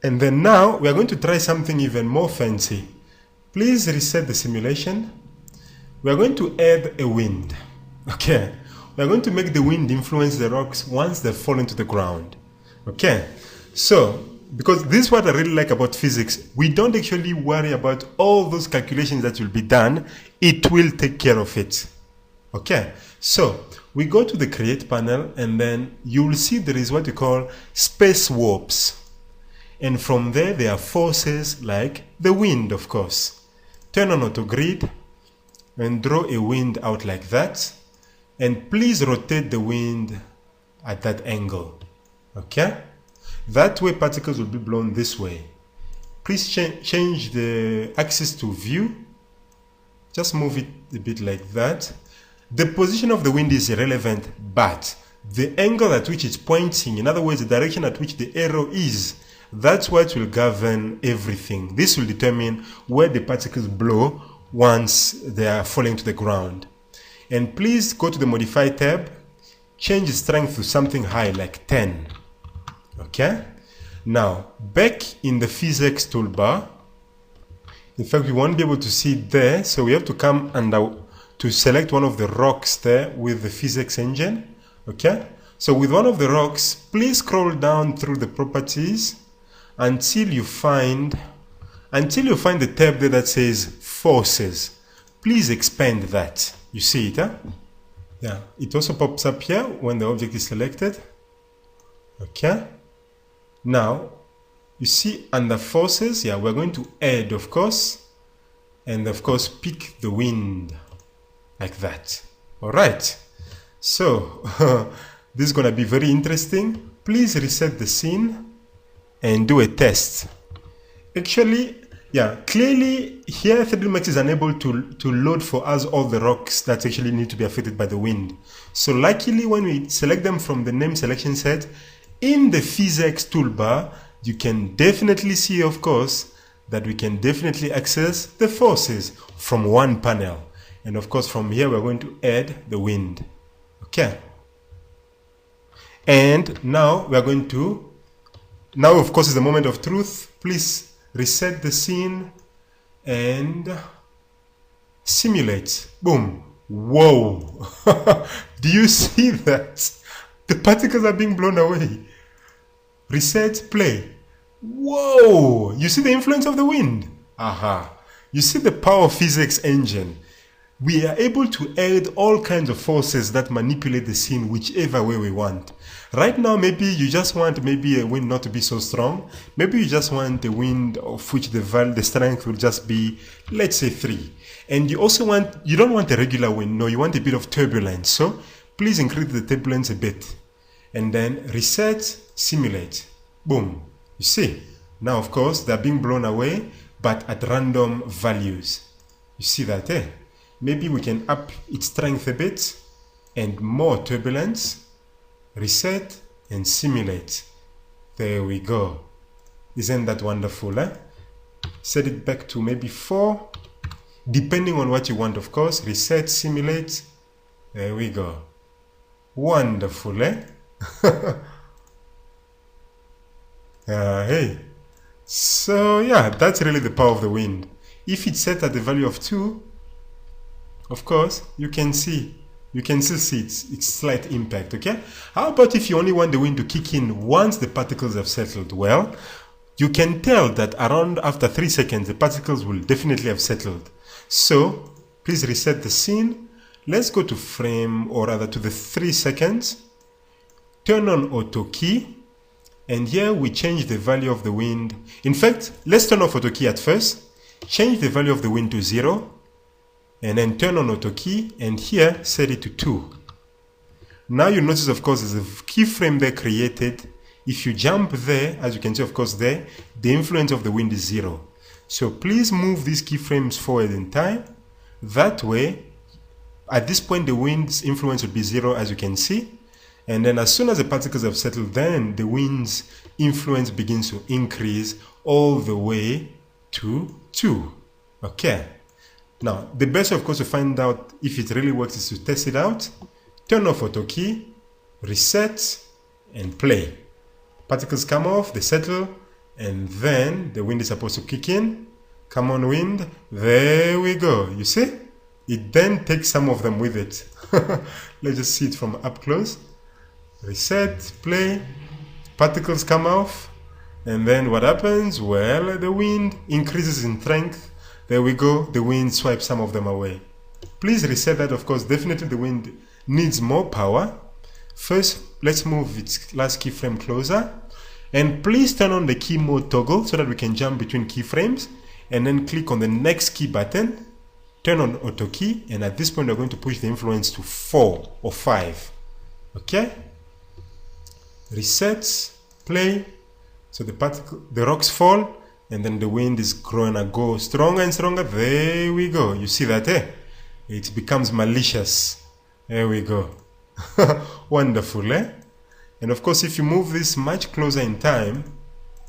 And then now we are going to try something even more fancy. Please reset the simulation. We are going to add a wind. Okay. We are going to make the wind influence the rocks once they fall into the ground. Okay. So, because this is what I really like about physics, we don't actually worry about all those calculations that will be done. It will take care of it. Okay. So, we go to the create panel and then you will see there is what we call space warps. And from there are forces like the wind, of course. Turn on auto grid and draw a wind out like that. And please rotate the wind at that angle. Okay? That way particles will be blown this way. Please change the axis to view. Just move it a bit like that. The position of the wind is irrelevant, but the angle at which it's pointing, in other words, the direction at which the arrow is, that's what will govern everything. This will determine where the particles blow once they are falling to the ground. And please go to the Modify tab, change the strength to something high like 10. Okay? Now, back in the PhysX toolbar, in fact, we won't be able to see it there, so we have to come and to select one of the rocks there with the PhysX engine. Okay? So with one of the rocks, please scroll down through the properties until you find the tab there that says forces. Please expand that. You see it, huh? Yeah. It also pops up here when the object is selected. Okay. Now, you see under forces, yeah, we're going to add, of course, and of course pick the wind like that. All right. So this is going to be very interesting. Please reset the scene and do a test. Actually, yeah, clearly here 3D Max is unable to load for us all the rocks that actually need to be affected by the wind. So luckily when we select them from the name selection set, in the PhysX toolbar, you can definitely see, of course, that we can definitely access the forces from one panel. And of course from here we're going to add the wind. Okay. And now we are going to, now of course is the moment of truth. Please reset the scene and simulate. Boom. Whoa. Do you see that? The particles are being blown away. Reset, play. Whoa. You see the influence of the wind? Aha. You see the power of PhysX engine. We are able to add all kinds of forces that manipulate the scene whichever way we want. Right now, maybe you just want maybe a wind not to be so strong. Maybe you just want a wind of which the strength will just be, let's say 3. And you also want, you don't want a regular wind. No, you want a bit of turbulence. So please increase the turbulence a bit. And then reset, simulate. Boom. You see? Now, of course, they're being blown away, but at random values. You see that, eh? Maybe we can up its strength a bit and more turbulence. Reset and simulate. There we go. Isn't that wonderful, eh? Set it back to maybe 4. Depending on what you want, of course. Reset, simulate. There we go. Wonderful, eh? Hey. So, yeah, that's really the power of the wind. If it's set at the value of 2, of course, you can still see its slight impact, okay? How about if you only want the wind to kick in once the particles have settled? Well, you can tell that around after 3 seconds, the particles will definitely have settled. So, please reset the scene. Let's go to frame, or rather to the 3 seconds. Turn on auto key. And here we change the value of the wind. In fact, let's turn off auto key at first. Change the value of the wind to 0. And then turn on auto key, and here set it to 2. Now you notice, of course, there's a keyframe there created. If you jump there, as you can see, of course, there, the influence of the wind is 0. So please move these keyframes forward in time. That way, at this point, the wind's influence will be 0, as you can see. And then as soon as the particles have settled, then the wind's influence begins to increase all the way to 2. Okay. Now, the best, of course, to find out if it really works is to test it out. Turn off auto key, reset, and play. Particles come off, they settle, and then the wind is supposed to kick in. Come on, wind. There we go. You see? It then takes some of them with it. Let's just see it from up close. Reset, play, particles come off, and then what happens? Well, the wind increases in strength. There we go. The wind swipes some of them away. Please reset that. Of course, definitely the wind needs more power. First, let's move its last keyframe closer. And please turn on the key mode toggle so that we can jump between keyframes. And then click on the next key button. Turn on auto key. And at this point, we're going to push the influence to 4 or 5. Okay? Reset, play. So the rocks fall. And then the wind is going to go stronger and stronger. There we go. You see that, eh? It becomes malicious. There we go. Wonderful, eh? And of course, if you move this much closer in time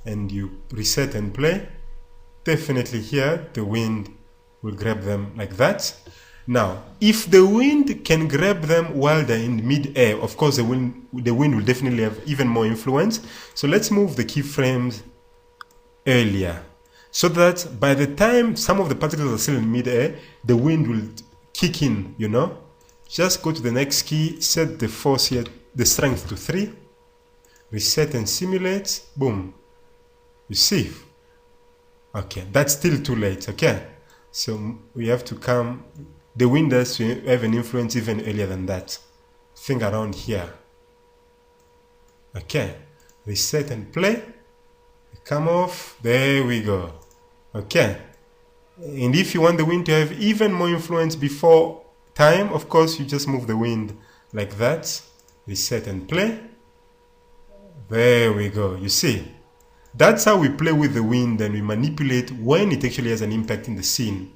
and you reset and play, definitely here the wind will grab them like that. Now, if the wind can grab them while they're in mid-air, of course the wind will definitely have even more influence. So let's move the keyframes earlier, so that by the time some of the particles are still in mid-air, the wind will kick in, you know. Just go to the next key, set the force here, the strength to 3, reset and simulate, boom. You see? Okay, that's still too late, okay? So we have to come, the wind has to have an influence even earlier than that. Think around here. Okay, reset and play. Come off, there we go. Okay, and if you want the wind to have even more influence before time, of course you just move the wind like that, reset and play. There we go. You see, that's how we play with the wind and we manipulate when it actually has an impact in the scene.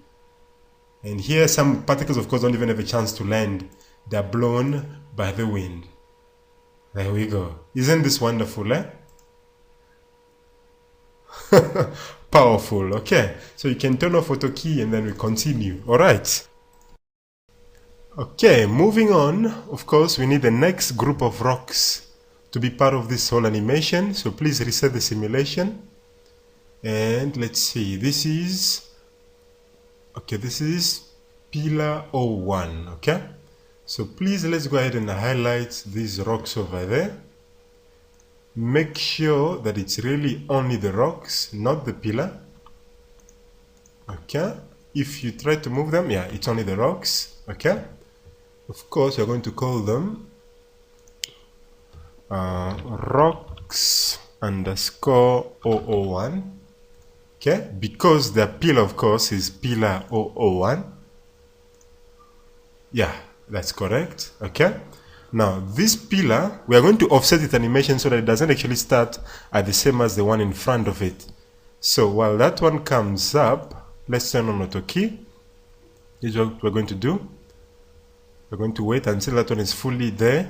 And here some particles of course don't even have a chance to land. They're blown by the wind. There we go. Isn't this wonderful, eh? Powerful. Okay, so you can turn off auto key and then we continue. All right. Okay, moving on. Of course, we need the next group of rocks to be part of this whole animation. So please reset the simulation. And let's see. This is pillar 01. Okay. So please let's go ahead and highlight these rocks over there. Make sure that it's really only the rocks, not the pillar. Okay. If you try to move them, yeah, it's only the rocks. Okay. Of course, you're going to call them rocks underscore 001. Okay. Because the pillar, of course, is pillar 001. Yeah, that's correct. Okay. Now, this pillar, we are going to offset its animation so that it doesn't actually start at the same as the one in front of it. So while that one comes up, let's turn on auto key. This is what we're going to do. We're going to wait until that one is fully there.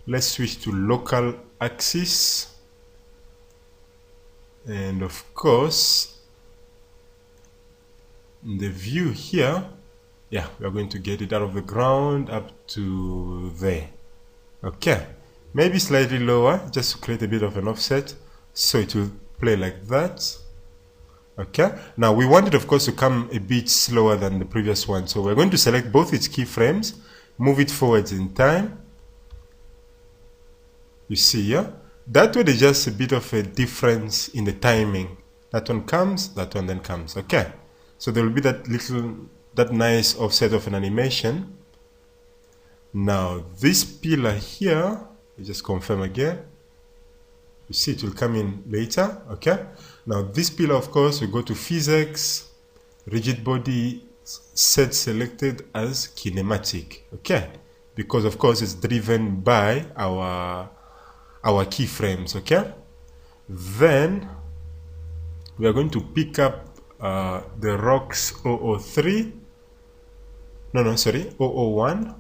Let's switch to local axis. And of course, in the view here, yeah, we are going to get it out of the ground up to there. Okay, maybe slightly lower, just to create a bit of an offset, so it will play like that. Okay, now we want it, of course, to come a bit slower than the previous one, so we're going to select both its keyframes, move it forwards in time. You see, yeah, that way there's just a bit of a difference in the timing. That one comes, that one then comes. Okay, so there will be that nice offset of an animation. Now this pillar here, you just confirm again. You see it will come in later. Okay. Now this pillar, of course, we go to PhysX, rigid body, set selected as kinematic. Okay. Because of course it's driven by our keyframes. Okay. Then we are going to pick up the rocks 003. No, sorry, 001.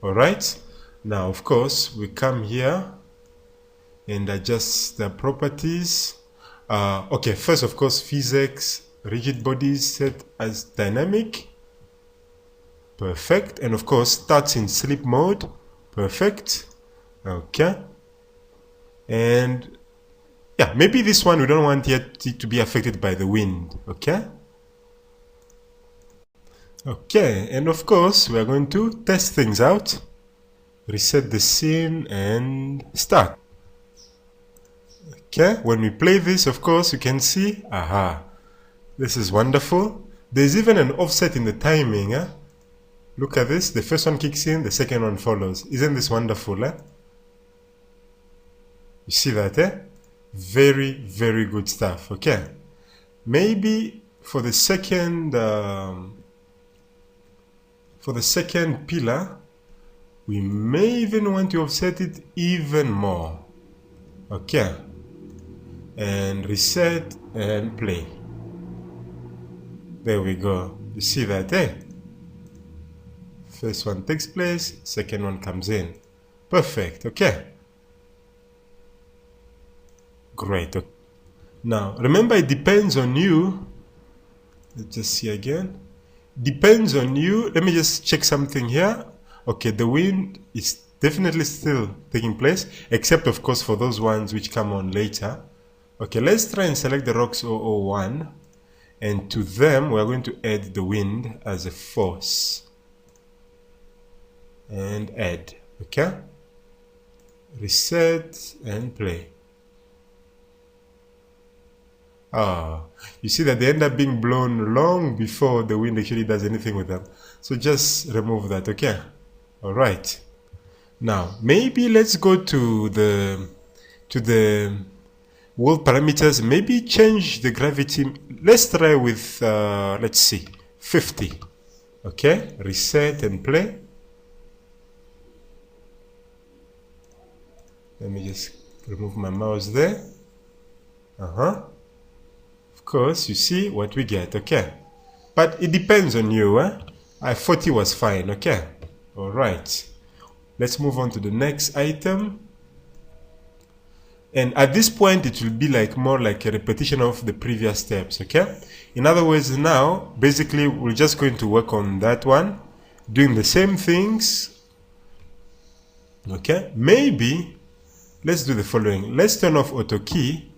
All right. Now, of course, we come here and adjust the properties. Okay, first, of course, PhysX rigid bodies set as dynamic. Perfect. And of course, starts in sleep mode. Perfect. Okay. And Yeah, maybe this one we don't want it to be affected by the wind. Okay. Okay, and of course we are going to test things out. Reset the scene and start. Okay, when we play this, of course, you can see, aha, this is wonderful. There's even an offset in the timing. Look at this, the first one kicks in, the second one follows. Isn't this wonderful? You see that? Very, very good stuff. Okay, maybe for the second pillar, we may even want to offset it even more. Okay, and reset and play. There we go. You see that, First one takes place, second one comes in. Perfect. Okay, great. Now remember, it depends on you. Let's just see again. Depends on you. Let me just check something here. Okay, the wind is definitely still taking place, except of course for those ones which come on later. Okay, let's try and select the rocks 001, and to them we're going to add the wind as a force. And add. Okay, reset and play. You see that they end up being blown long before the wind actually does anything with them. So just remove that. Okay, all right. Now maybe let's go to the world parameters. Maybe change the gravity. Let's try with let's see, 50. Okay, reset and play. Let me just remove my mouse there. Of course, you see what we get. Okay, but it depends on you. 40 was fine. Okay, all right. Let's move on to the next item. And at this point, it will be more like a repetition of the previous steps. Okay, in other words, now basically we're just going to work on that one, doing the same things. Okay, maybe let's do the following. Let's turn off auto key.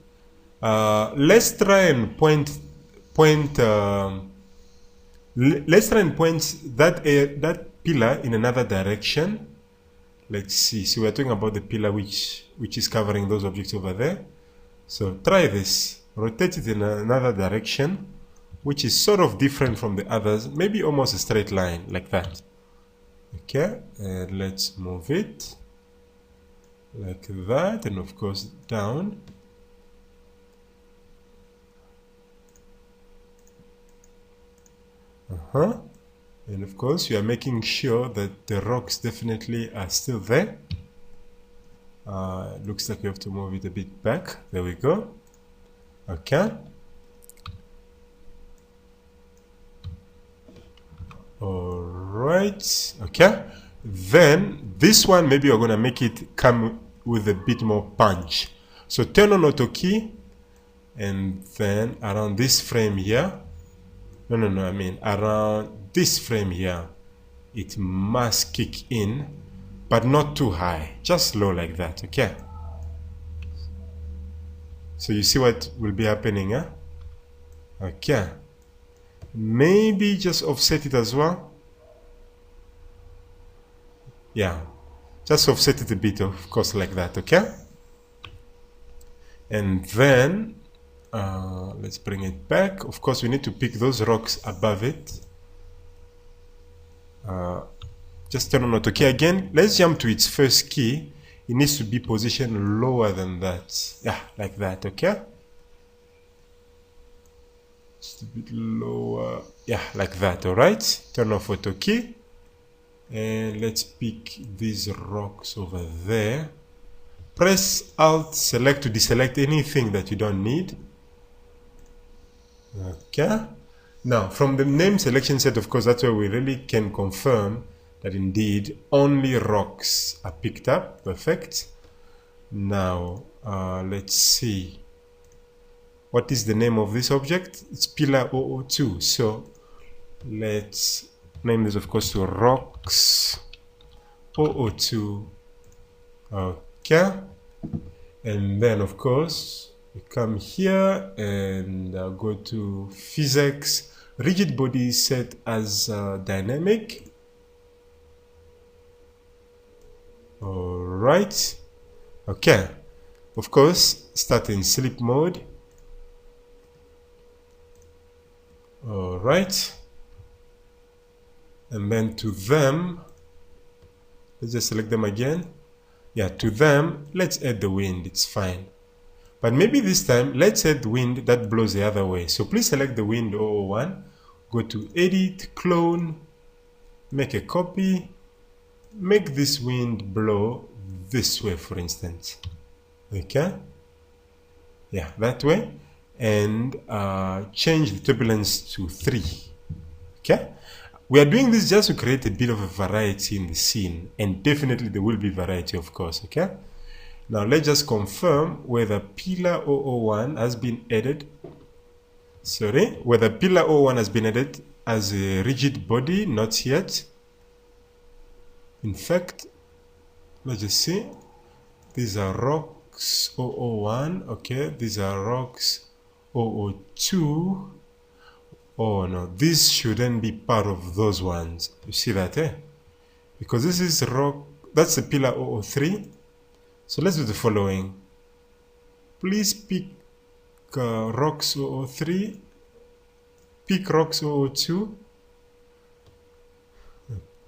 Let's try and point that pillar in another direction. Let's see. So we're talking about the pillar which is covering those objects over there. So try this. Rotate it in another direction, which is sort of different from the others. Maybe almost a straight line like that. Okay, and let's move it like that, and of course down. And of course you are making sure that the rocks definitely are still there. Looks like you have to move it a bit back. There we go. Okay, all right. Okay, then this one maybe you're gonna make it come with a bit more punch. So turn on auto key, and then around this frame here, I mean around this frame here, it must kick in, but not too high, just low like that. Okay, so you see what will be happening. Okay, maybe just offset it as well. Yeah, just offset it a bit, of course, like that. Okay, and then let's bring it back. Of course, we need to pick those rocks above it. Just turn on auto key again. Let's jump to its first key. It needs to be positioned lower than that. Yeah, like that. Okay, just a bit lower. Yeah, like that. All right, turn off auto key, and let's pick these rocks over there. Press Alt select to deselect anything that you don't need. Okay, now from the name selection set, of course, that's where we really can confirm that indeed only rocks are picked up. Perfect. Now let's see, what is the name of this object? It's pillar 002. So let's name this, of course, to rocks 002. Okay, and then of course We come here and go to PhysX. Rigid body is set as dynamic. All right. Okay. Of course, start in sleep mode. All right. And then to them, let's just select them again. Yeah, to them, let's add the wind. It's fine. But maybe this time, let's add wind that blows the other way. So please select the wind 001. Go to Edit, Clone, make a copy. Make this wind blow this way, for instance. Okay? Yeah, that way. And change the turbulence to 3. Okay? We are doing this just to create a bit of a variety in the scene. And definitely there will be variety, of course. Okay? Now let's just confirm whether pillar 001 has been added. Sorry, whether pillar 001 has been added as a rigid body. Not yet. In fact, let's just see. These are rocks 001. Okay, these are rocks 002. Oh no, this shouldn't be part of those ones. You see that, eh? Because this is rock, that's the pillar 003. So let's do the following. Please pick rocks 003. Pick rocks 002.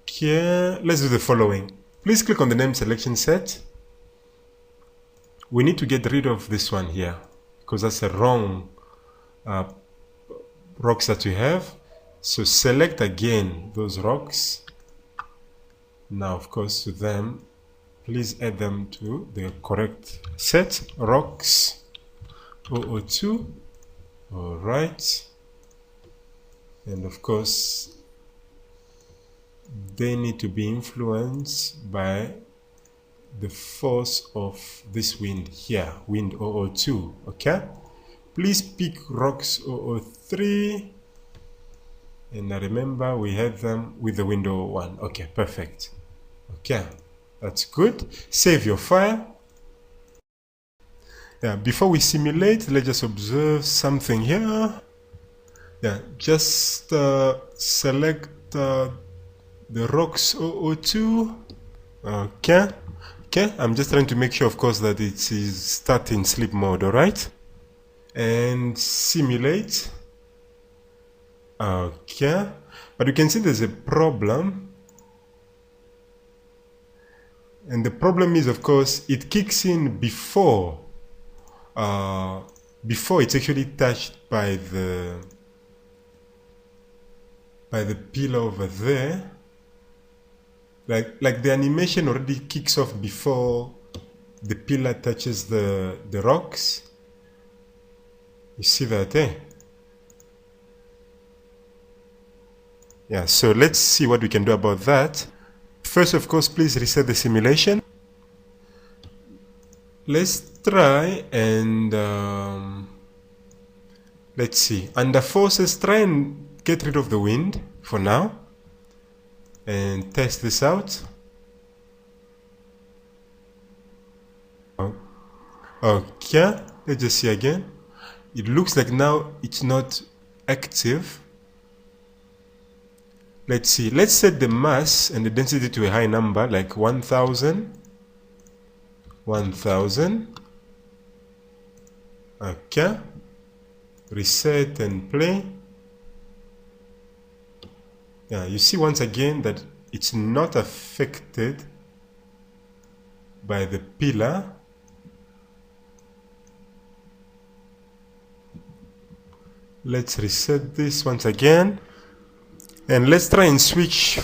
Okay, let's do the following. Please click on the name selection set. We need to get rid of this one here because that's the wrong rocks that we have. So select again those rocks. Now, of course, to them, please add them to the correct set. Rocks 002. All right. And of course, they need to be influenced by the force of this wind here, wind 002. Okay, please pick rocks 003, and I remember we had them with the wind 001. Okay, perfect. Okay, that's good. Save your file. Yeah, before we simulate, let's just observe something here. Yeah, just select the rocks 002. Okay. Okay, I'm just trying to make sure, of course, that it is start in sleep mode, all right? And simulate. Okay, but you can see there's a problem. And the problem is, of course, it kicks in before it's actually touched by the pillar over there. Like the animation already kicks off before the pillar touches the rocks. You see that, eh? Yeah, so let's see what we can do about that. First, of course, please reset the simulation. Let's try and let's see. Under forces, try and get rid of the wind for now. And test this out. Okay, let's just see again. It looks like now it's not active. Let's see. Let's set the mass and the density to a high number, like 1000. 1000. Okay. Reset and play. Yeah, you see once again that it's not affected by the pillar. Let's reset this once again. And let's try and switch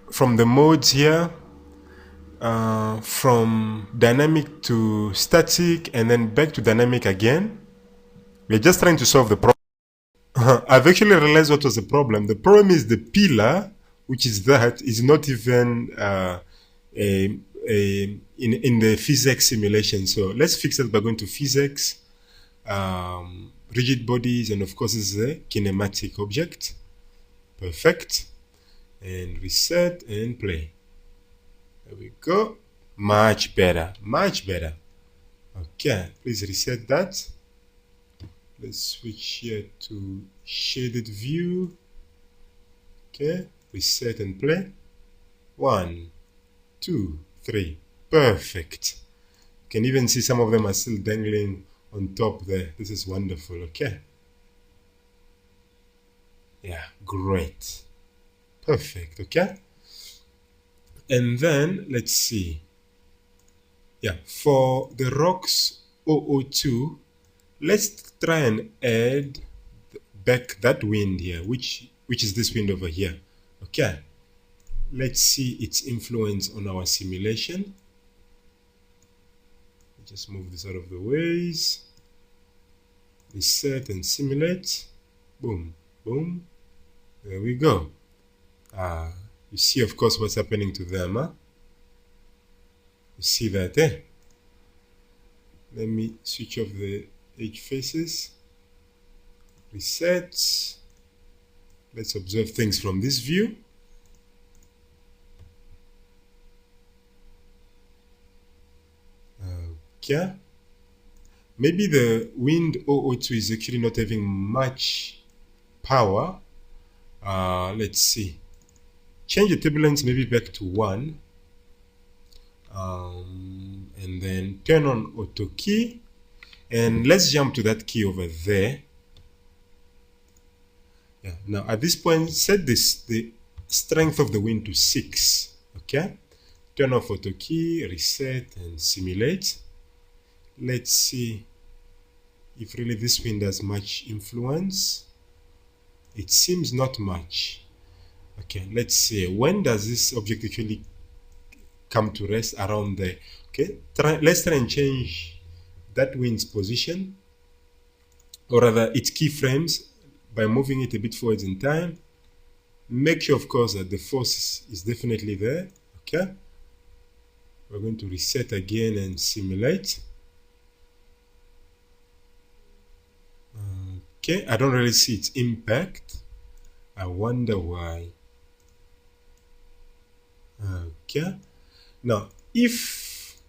from the modes here, from dynamic to static and then back to dynamic again. We're just trying to solve the problem. I've actually realized what was the problem. The problem is the pillar, which is that, is not even in the PhysX simulation. So let's fix it by going to PhysX, rigid bodies, and of course this is a kinematic object. Perfect. And reset and play. There we go. Much better. Much better. Okay, please reset that. Let's switch here to shaded view. Okay, reset and play. 1, 2, 3. Perfect. You can even see some of them are still dangling on top there. This is wonderful. Okay. Yeah, great. Perfect. Okay. And then let's see. Yeah, for the rocks 002, let's try and add back that wind here, which is this wind over here. Okay. Let's see its influence on our simulation. Just move this out of the ways. Reset and simulate. Boom, boom. There we go. You see, of course, what's happening to them, huh? You see that, eh? Let me switch off the edge faces. Reset. Let's observe things from this view. Okay. Maybe the wind 002 is actually not having much power. Let's see. Change the turbulence maybe back to 1. And then turn on auto key. And let's jump to that key over there. Yeah. Now at this point, set the strength of the wind to 6. Okay. Turn off auto key, reset, and simulate. Let's see if really this wind has much influence. It seems not much. Okay, let's see. When does this object actually come to rest? Around there. Okay, let's try and change that wind's position, or rather its keyframes, by moving it a bit forwards in time. Make sure, of course, that the force is definitely there. Okay, we're going to reset again and simulate. Okay, I don't really see its impact. I wonder why. Okay, now if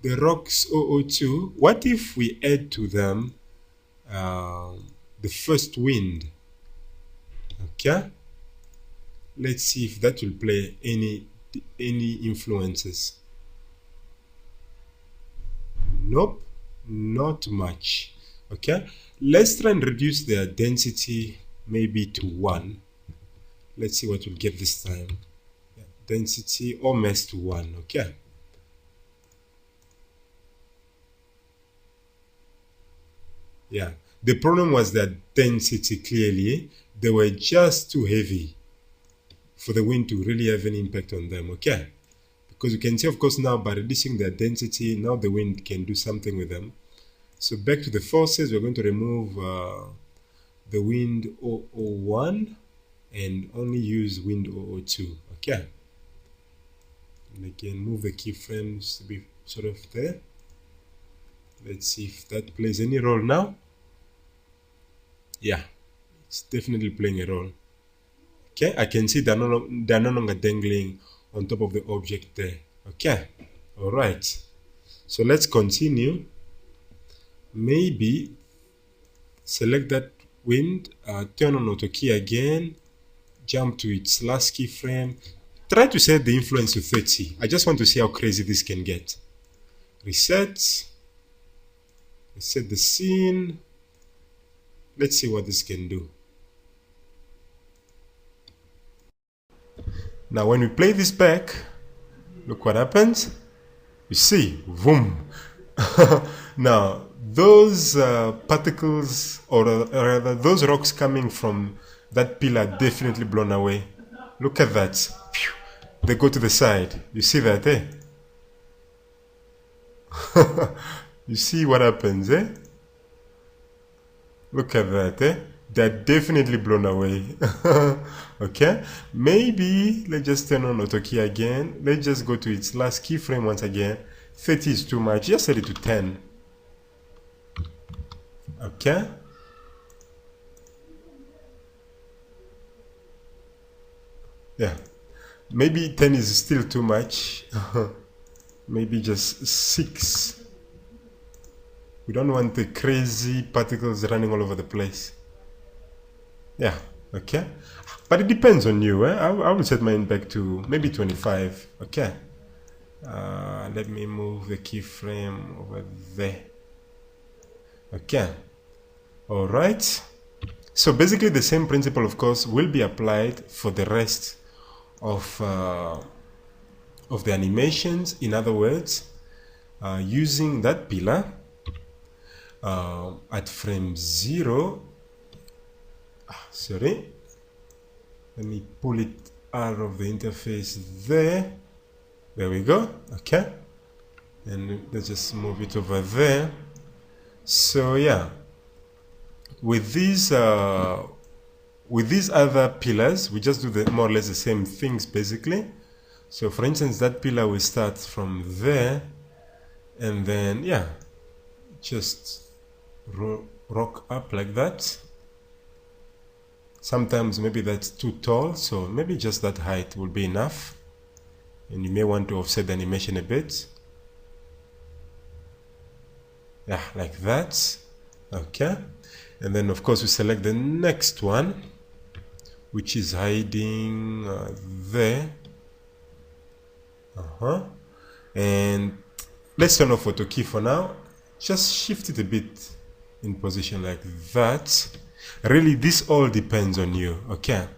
the rocks 002, what if we add to them the first wind? Okay, let's see if that will play any influences. Nope, not much. Okay, let's try and reduce their density maybe to 1. Let's see what we'll get this time. Yeah, density almost to 1. Okay. Yeah, the problem was that density, clearly they were just too heavy for the wind to really have an impact on them. Okay, because you can see, of course, now by reducing their density, now the wind can do something with them. So back to the forces, we're going to remove the wind 001 and only use wind 002. Okay. And again, move the keyframes to be sort of there. Let's see if that plays any role now. Yeah, it's definitely playing a role. Okay, I can see they're no longer dangling on top of the object there. Okay, all right. So let's continue. Maybe select that wind, turn on auto key again, jump to its last keyframe. Try to set the influence to 30. I just want to see how crazy this can get. Reset the scene. Let's see what this can do. Now when we play this back, look what happens. You see, boom. Now those particles, or rather those rocks coming from that pillar, definitely blown away. Look at that. They go to the side. You see that, eh? You see what happens, eh? Look at that, eh? They're definitely blown away. Okay, maybe let's just turn on auto key again. Let's just go to its last keyframe once again. 30 is too much. Just set it to 10. Okay. Yeah. Maybe 10 is still too much. Maybe just 6. We don't want the crazy particles running all over the place. Yeah, okay. But it depends on you. I will set mine back to maybe 25. Okay. Let me move the keyframe over there. Okay. All right. So basically the same principle, of course, will be applied for the rest of the animations. In other words, using that pillar at frame 0. Sorry. Let me pull it out of the interface there. There we go. Okay. And let's just move it over there. So yeah, with these other pillars, we just do more or less the same things basically. So for instance, that pillar will start from there, and then yeah, just rock up like that. Sometimes maybe that's too tall, so maybe just that height will be enough, and you may want to offset the animation a bit. Yeah, like that. Okay. And then of course we select the next one, which is hiding there. And let's turn off auto key for now. Just shift it a bit in position like that. Really, this all depends on you. Okay.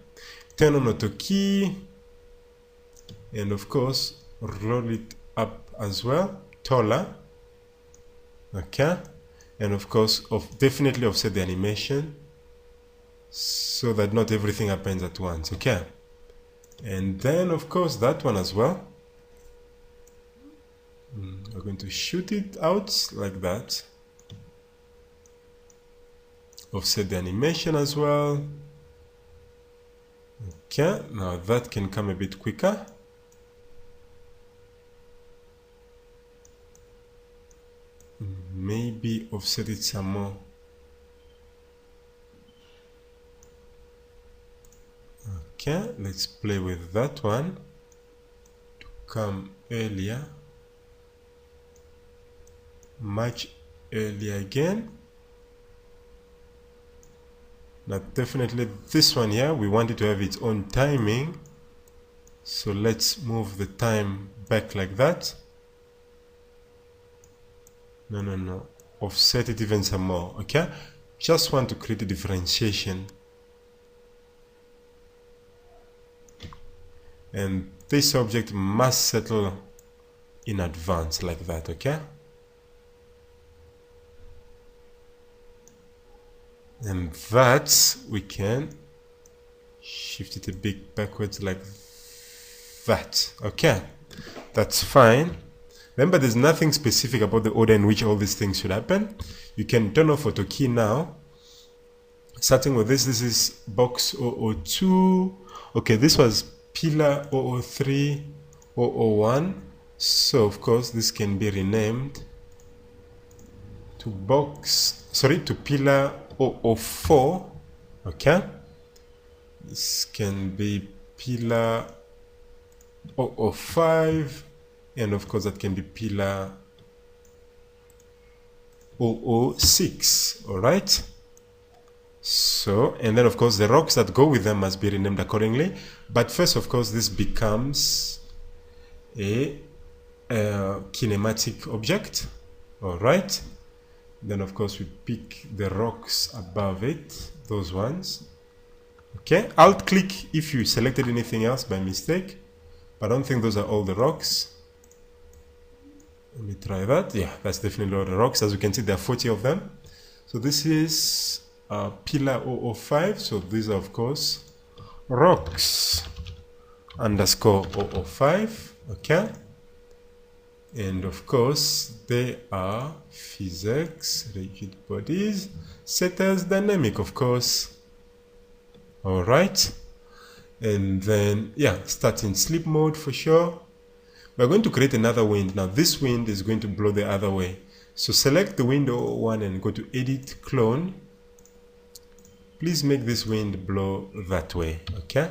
Turn on auto key, and of course roll it up as well, taller. Okay. And of course definitely offset the animation so that not everything happens at once. Okay. And then of course that one as well. We're going to shoot it out like that. Offset the animation as well. Okay, now that can come a bit quicker. Maybe offset it some more. Okay, let's play with that one to come earlier, much earlier again. Now definitely this one here, we want it to have its own timing, so let's move the time back like that. No, offset it even some more. Okay, just want to create a differentiation, and this object must settle in advance like that. Okay, and that we can shift it a bit backwards like that. Okay, that's fine. Remember, there's nothing specific about the order in which all these things should happen. You can turn off auto key now. Starting with this is box 002. Okay, this was pillar 003, 001. So of course this can be renamed to pillar 004. Okay, this can be pillar 005. And of course that can be pillar 006. All right. So, and then of course the rocks that go with them must be renamed accordingly. But first, of course, this becomes a kinematic object. All right. Then of course we pick the rocks above it, those ones. Okay. Alt click if you selected anything else by mistake. But I don't think those are all the rocks. Let me try that. Yeah, that's definitely all the rocks. As you can see, there are 40 of them. So this is pillar 005. So these are, of course, rocks underscore 005. Okay. And of course, they are PhysX rigid bodies set as dynamic, of course. All right. And then, yeah, start in sleep mode for sure. We're going to create another wind. Now this wind is going to blow the other way. So select the wind 001 and go to edit clone. Please make this wind blow that way. Okay.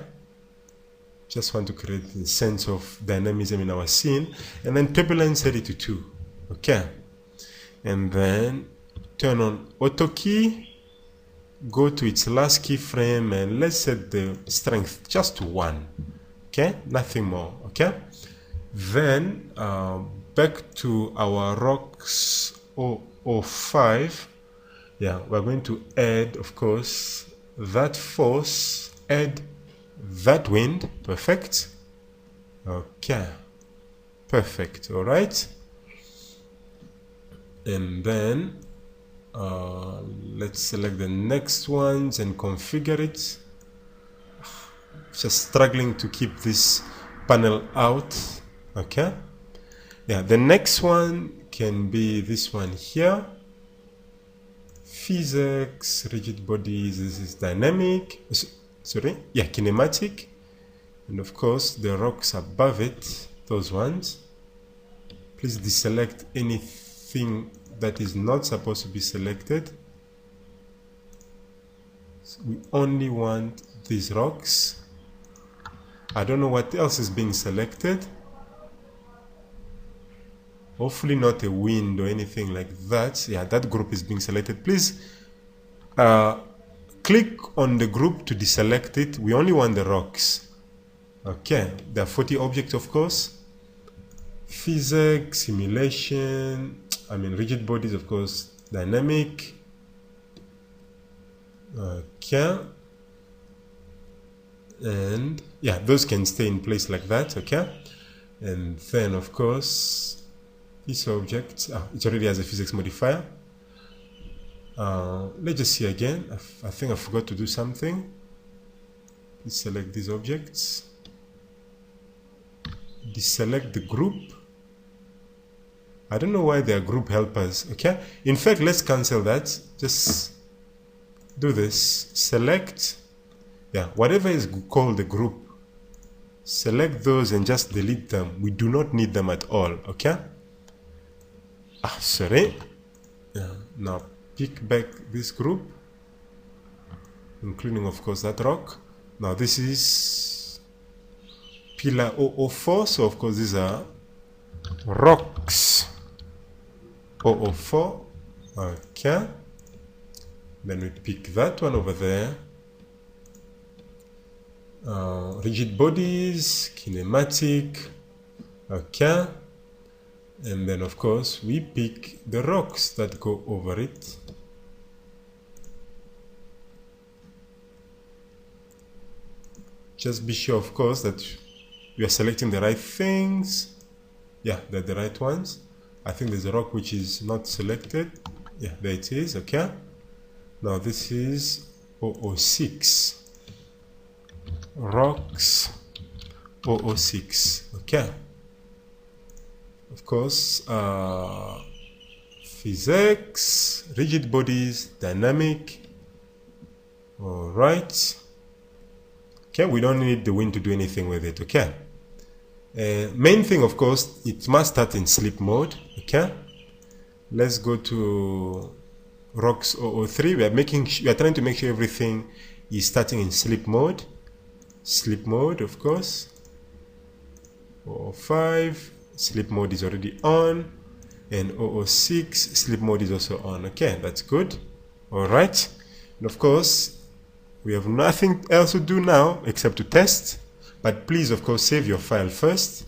Just want to create a sense of dynamism in our scene. And then turbulence, set it to 2. Okay. And then turn on auto key, go to its last keyframe, and let's set the strength just to 1. Okay, nothing more. Okay, then back to our rocks 005. Yeah, we're going to add, of course, that force, add that wind. Perfect. Okay, perfect. All right, and then let's select the next ones and configure it. Just struggling to keep this panel out. Okay, yeah, the next one can be this one here. PhysX, rigid bodies, this is dynamic, sorry, yeah, kinematic, and of course the rocks above it, those ones. Please deselect anything that is not supposed to be selected. So we only want these rocks. I don't know what else is being selected. Hopefully not a wind or anything like that. Yeah, that group is being selected. Please click on the group to deselect it. We only want the rocks. Okay, there are 40 objects, of course. PhysX, simulation, rigid bodies, of course, dynamic. Okay. And yeah, those can stay in place like that. Okay. And then, of course, this object, it already has a PhysX modifier. Let's just see again. I think I forgot to do something. Please select these objects. Deselect the group. I don't know why they are group helpers. Okay. In fact, let's cancel that. Just do this. Select. Yeah, whatever is called the group. Select those and just delete them. We do not need them at all. Okay. Sorry. Now pick back this group, including, of course, that rock. Now this is pillar 004, so of course these are rocks 004. Okay. Then we pick that one over there. Rigid bodies, kinematic. Okay. And then, of course, we pick the rocks that go over it. Just be sure, of course, that you are selecting the right things. Yeah, they're the right ones. I think there's a rock which is not selected. Yeah, there it is. Okay. Now this is 006. Rocks 006. Okay. Of course, PhysX, rigid bodies, dynamic. All right. Okay, we don't need the wind to do anything with it. Okay. Main thing, of course, it must start in sleep mode. Okay. Let's go to rocks 003. We are trying to make sure everything is starting in sleep mode. Sleep mode, of course. 005. Sleep mode is already on, and 006 sleep mode is also on. Okay, that's good. All right, and of course we have nothing else to do now except to test, but please, of course, save your file first.